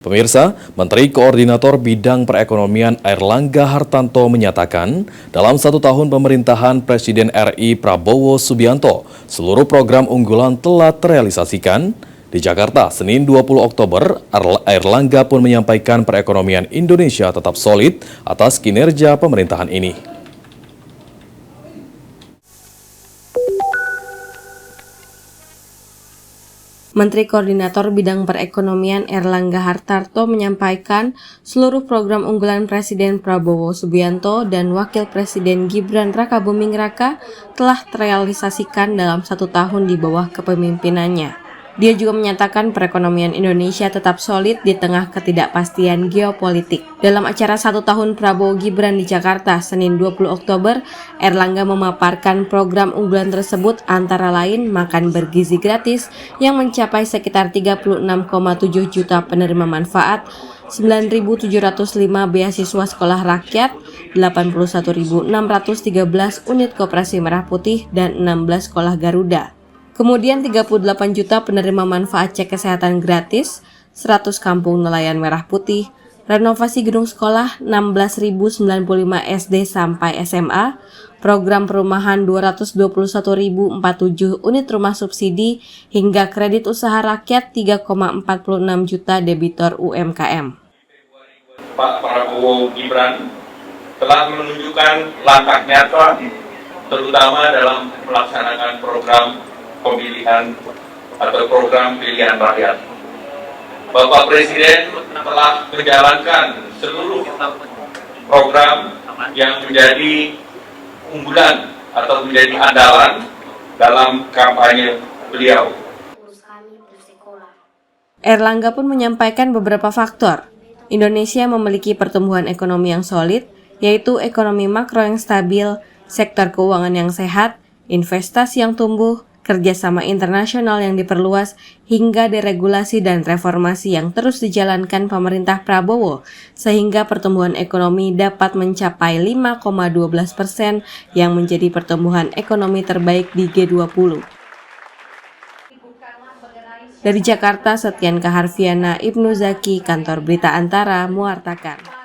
Pemirsa, Menteri Koordinator Bidang Perekonomian Airlangga Hartarto menyatakan, dalam 1 tahun pemerintahan Presiden RI Prabowo Subianto, seluruh program unggulan telah terrealisasikan. Di Jakarta, Senin 20 Oktober, Airlangga pun menyampaikan perekonomian Indonesia tetap solid atas kinerja pemerintahan ini. Menteri Koordinator Bidang Perekonomian Airlangga Hartarto menyampaikan seluruh program unggulan Presiden Prabowo Subianto dan Wakil Presiden Gibran Rakabuming Raka telah terrealisasikan dalam 1 tahun di bawah kepemimpinannya. Dia juga menyatakan perekonomian Indonesia tetap solid di tengah ketidakpastian geopolitik. Dalam acara 1 tahun Prabowo Gibran di Jakarta, Senin 20 Oktober, Airlangga memaparkan program unggulan tersebut antara lain makan bergizi gratis yang mencapai sekitar 36,7 juta penerima manfaat, 9.705 beasiswa sekolah rakyat, 81.613 unit koperasi merah putih, dan 16 sekolah Garuda. Kemudian 38 juta penerima manfaat cek kesehatan gratis, 100 kampung nelayan merah putih, renovasi gedung sekolah 16.095 SD sampai SMA, program perumahan 221.047 unit rumah subsidi, hingga kredit usaha rakyat 3,46 juta debitor UMKM. Pak Prabowo Gibran telah menunjukkan langkah nyata, terutama dalam melaksanakan program pemilihan atau program pilihan rakyat. Bapak Presiden telah menjalankan seluruh program yang menjadi unggulan atau menjadi andalan dalam kampanye beliau. Airlangga pun menyampaikan beberapa faktor. Indonesia memiliki pertumbuhan ekonomi yang solid, yaitu ekonomi makro yang stabil, sektor keuangan yang sehat, investasi yang tumbuh, kerjasama internasional yang diperluas, hingga deregulasi dan reformasi yang terus dijalankan pemerintah Prabowo, sehingga pertumbuhan ekonomi dapat mencapai 5,12% yang menjadi pertumbuhan ekonomi terbaik di G20. Dari Jakarta, Setyanka Harfiana, Ibnu Zaki, Kantor Berita Antara, mewartakan.